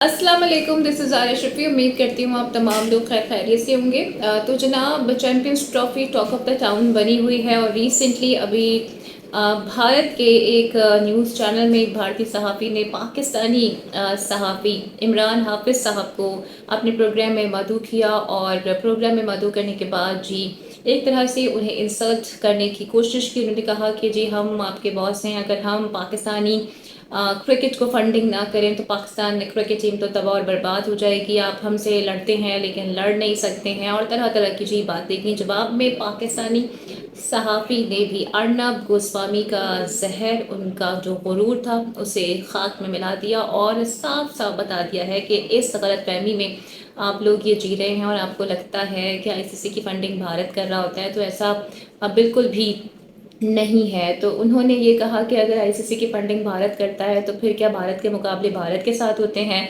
अस्सलाम वालेकुम, this is Aarish Rafi. उम्मीद करती हूँ आप तमाम लोग खैर खैरियत से होंगे। तो जनाब, champions trophy talk of the town बनी हुई है और रिसेंटली अभी भारत के एक न्यूज़ चैनल में एक भारतीय सहाफ़ी ने पाकिस्तानी सहाफ़ी इमरान हाफिज़ साहब को अपने प्रोग्राम में मदऊ किया और प्रोग्राम में मदऊ करने के बाद जी एक तरह से उन्हें इंसल्ट करने की कोशिश की। उन्होंने कहा कि जी हम आपके बॉस हैं, अगर हम पाकिस्तानी क्रिकेट को फंडिंग ना करें तो पाकिस्तान क्रिकेट टीम तो तबाह और बर्बाद हो जाएगी। आप हमसे लड़ते हैं लेकिन लड़ नहीं सकते हैं, और तरह तरह की जी बातें की। जवाब में पाकिस्तानी सहाफ़ी ने भी अर्नब गोस्वामी का जहर, उनका जो गुरूर था, उसे खाक में मिला दिया और साफ साफ बता दिया है कि इस गलत फहमी में आप लोग ये जी रहे हैं और आपको लगता है कि आईसीसी की फंडिंग भारत कर रहा होता है, तो ऐसा बिल्कुल भी नहीं है। तो उन्होंने ये कहा कि अगर आईसीसी की फंडिंग भारत करता है तो फिर क्या भारत के मुकाबले भारत के साथ होते हैं?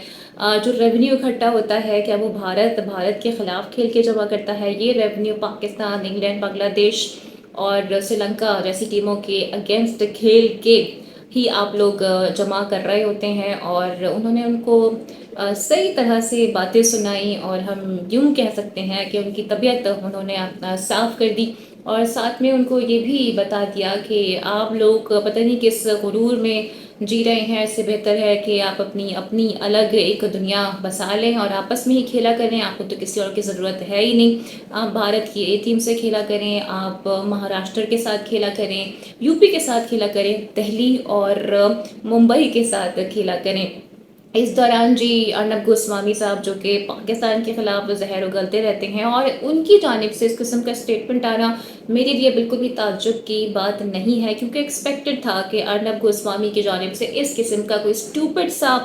जो रेवेन्यू इकट्ठा होता है क्या वो भारत के ख़िलाफ़ खेल के जमा करता है? ये रेवेन्यू पाकिस्तान, इंग्लैंड, बांग्लादेश और श्रीलंका जैसी टीमों के अगेंस्ट खेल के ही आप लोग जमा कर रहे होते हैं। और उन्होंने उनको सही तरह से बातें सुनाई और हम यूँ कह सकते हैं कि उनकी तबीयत उन्होंने साफ़ कर दी। और साथ में उनको ये भी बता दिया कि आप लोग पता नहीं किस गुरूर में जी रहे हैं, इससे बेहतर है कि आप अपनी अपनी अलग एक दुनिया बसा लें और आपस में ही खेला करें। आपको तो किसी और की ज़रूरत है ही नहीं। आप भारत की ए टीम से खेला करें, आप महाराष्ट्र के साथ खेला करें, यूपी के साथ खेला करें, दिल्ली और मुंबई के साथ खेला करें। इस दौरान जी अर्नब गोस्वामी साहब, जो कि पाकिस्तान के खिलाफ जहर उगलते रहते हैं, और उनकी जानिब से इस किस्म का स्टेटमेंट आना मेरे लिए बिल्कुल भी ताज्जुब की बात नहीं है, क्योंकि एक्सपेक्टेड था कि अर्नब गोस्वामी की जानिब से इस किस्म का कोई स्टूपिड सा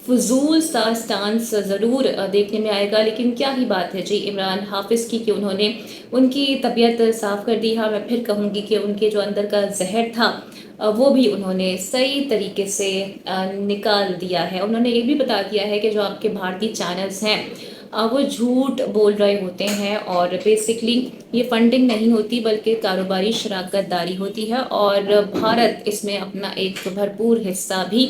फजूल सा स्टांस ज़रूर देखने में आएगा। लेकिन क्या ही बात है जी इमरान हाफिज़ की कि उन्होंने उनकी तबीयत साफ़ कर दी। हाँ, मैं फिर कहूँगी कि उनके जो अंदर का जहर था वो भी उन्होंने सही तरीके से निकाल दिया है। उन्होंने ये भी बता दिया है कि जो आपके भारतीय चैनल्स हैं वो झूठ बोल रहे होते हैं और बेसिकली ये फंडिंग नहीं होती बल्कि कारोबारी शराकतदारी होती है, और भारत इसमें अपना एक भरपूर हिस्सा भी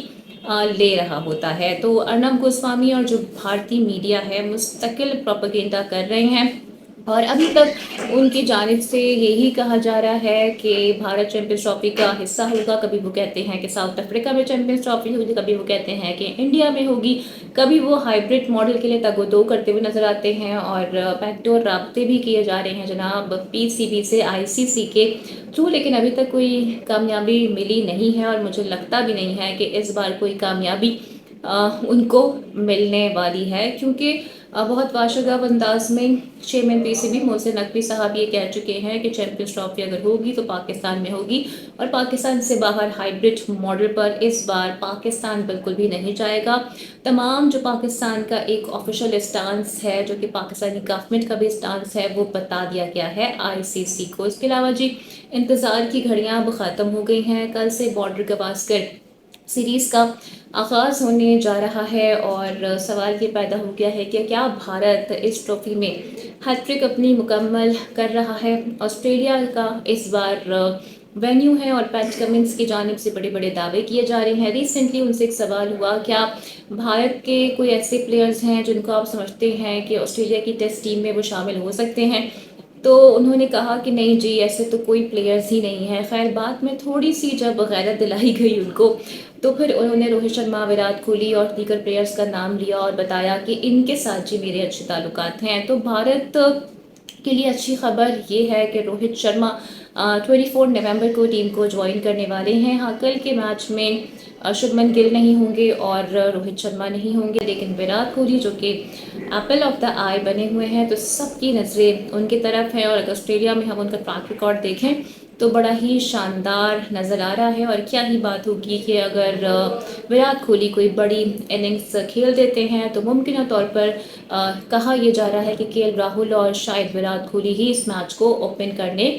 ले रहा होता है। तो अर्नब गोस्वामी और जो भारतीय मीडिया है मुस्तकिल प्रोपेगेंडा कर रहे हैं, और अभी तक उनकी जानिब से यही कहा जा रहा है कि भारत चैंपियंस ट्रॉफी का हिस्सा होगा। कभी वो कहते हैं कि साउथ अफ्रीका में चैंपियंस ट्रॉफी होगी, कभी वो कहते हैं कि इंडिया में होगी, कभी वो हाइब्रिड मॉडल के लिए तगोदो करते हुए नजर आते हैं। और बैकडोर राब्ते भी किए जा रहे हैं जनाब पीसीबी से आईसीसी के थ्रू, लेकिन अभी तक कोई कामयाबी मिली नहीं है और मुझे लगता भी नहीं है कि इस बार कोई कामयाबी उनको मिलने वाली है, क्योंकि बहुत वाशगाब अंदाज में चेयरमैन पीसीबी मोहसिन नकवी साहब ये कह चुके हैं कि चैंपियंस ट्रॉफी अगर होगी तो पाकिस्तान में होगी, और पाकिस्तान से बाहर हाइब्रिड मॉडल पर इस बार पाकिस्तान बिल्कुल भी नहीं जाएगा। तमाम जो पाकिस्तान का एक ऑफिशियल स्टांस है, जो कि पाकिस्तानी गवर्नमेंट का भी स्टांस है, वो बता दिया गया है आईसीसी को। इसके अलावा जी इंतज़ार की घड़ियां अब ख़त्म हो गई हैं। कल से बॉर्डर गवास्कर सीरीज़ का आगाज़ होने जा रहा है और सवाल ये पैदा हो गया है कि क्या भारत इस ट्रॉफी में हैट्रिक अपनी मुकम्मल कर रहा है? ऑस्ट्रेलिया का इस बार वेन्यू है और पैट कमिंस की जानिब से बड़े बड़े दावे किए जा रहे हैं। रिसेंटली उनसे एक सवाल हुआ, क्या भारत के कोई ऐसे प्लेयर्स हैं जिनको आप समझते हैं कि ऑस्ट्रेलिया की टेस्ट टीम में वो शामिल हो सकते हैं? तो उन्होंने कहा कि नहीं जी, ऐसे तो कोई प्लेयर्स ही नहीं है। खैर, बाद में थोड़ी सी जब गैरत दिलाई गई उनको, तो फिर उन्होंने रोहित शर्मा, विराट कोहली और दीगर प्लेयर्स का नाम लिया और बताया कि इनके साथ जी मेरे अच्छे ताल्लुकात हैं। तो भारत के लिए अच्छी खबर ये है कि रोहित शर्मा 24 नवंबर को टीम को ज्वाइन करने वाले हैं। हाँ, कल के मैच में शुभमन गिल नहीं होंगे और रोहित शर्मा नहीं होंगे, लेकिन विराट कोहली जो कि एप्पल ऑफ द आई बने हुए हैं, तो सबकी नज़रें उनकी तरफ हैं। और अगर ऑस्ट्रेलिया में हम उनका ट्रैक रिकॉर्ड देखें तो बड़ा ही शानदार नज़र आ रहा है। और क्या ही बात होगी कि अगर विराट कोहली कोई बड़ी इनिंग्स खेल देते हैं तो मुमकिन तौर पर कहा यह जा रहा है कि केएल राहुल और शायद विराट कोहली ही इस मैच को ओपन करने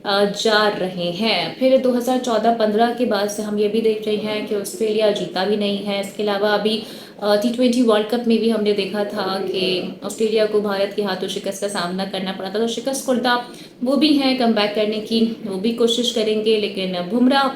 जा रहे हैं। फिर 2014-15 के बाद से हम ये भी देख रहे हैं कि ऑस्ट्रेलिया जीता भी नहीं है। इसके अलावा अभी T20 वर्ल्ड कप में भी हमने देखा था कि ऑस्ट्रेलिया को भारत के हाथों शिकस्त का सामना करना पड़ा था, तो शिकस्त खुर्दा वो भी हैं कम बैक करने की, वो भी कोशिश करेंगे। लेकिन बुमराह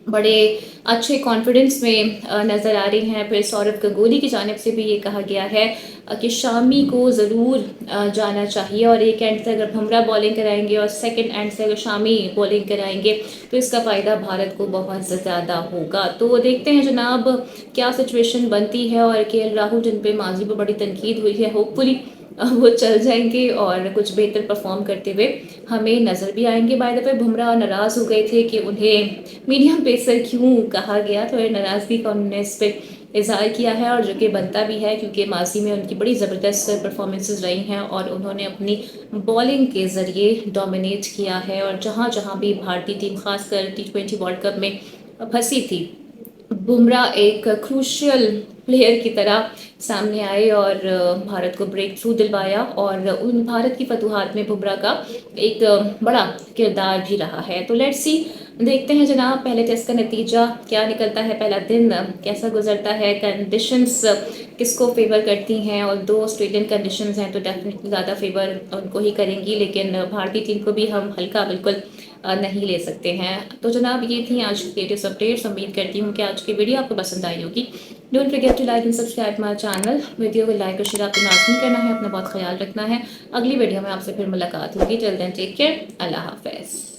बड़े अच्छे कॉन्फिडेंस में नज़र आ रही हैं। फिर सौरव गंगोली की जानिब से भी ये कहा गया है कि शामी को ज़रूर जाना चाहिए, और एक एंड से अगर बुमराह बॉलिंग कराएंगे और सेकंड एंड से अगर शामी बॉलिंग कराएंगे तो इसका फ़ायदा भारत को बहुत ज़्यादा होगा। तो देखते हैं जनाब क्या सिचुएशन बनती है, और KL राहुल जिन पे माजी में बड़ी तनकीद हुई है, होपफुली वो चल जाएंगे और कुछ बेहतर परफॉर्म करते हुए हमें नज़र भी आएंगे। बाय द वे बुमराह नाराज़ हो गए थे कि उन्हें मीडियम पेसर क्यों कहा गया, तो नाराज़गी का उन्होंने इस पर इजहार किया है, और जो कि बनता भी है क्योंकि माजी में उनकी बड़ी ज़बरदस्त परफॉर्मेंसेस रही हैं और उन्होंने अपनी बॉलिंग के ज़रिए डोमिनेट किया है। और जहाँ जहाँ भी भारतीय टीम खासकर T20 वर्ल्ड कप में फंसी थी, बुमराह एक क्रूशियल प्लेयर की तरह सामने आए और भारत को ब्रेक थ्रू दिलवाया, और उन भारत की फतुहात में बुमराह का एक बड़ा किरदार भी रहा है। तो लेट्स सी, देखते हैं जनाब पहले टेस्ट का नतीजा क्या निकलता है, पहला दिन कैसा गुजरता है, कंडीशंस किसको फेवर करती हैं, और दो ऑस्ट्रेलियन कंडीशंस हैं तो डेफिनेटली ज़्यादा फेवर उनको ही करेंगी, लेकिन भारतीय टीम को भी हम हल्का बिल्कुल नहीं ले सकते हैं। तो जनाब ये थी आज की लेटेस्ट अपडेट्स। उम्मीद करती हूँ कि आज की वीडियो आपको पसंद आई होगी। Don't forget to like and subscribe my channel. Video को लाइक और शेयर आपको लाजमी करना है। अपना बहुत ख्याल रखना है। अगली वीडियो में आपसे फिर मुलाकात होगी। Till then take care. अल्लाह हाफिज़।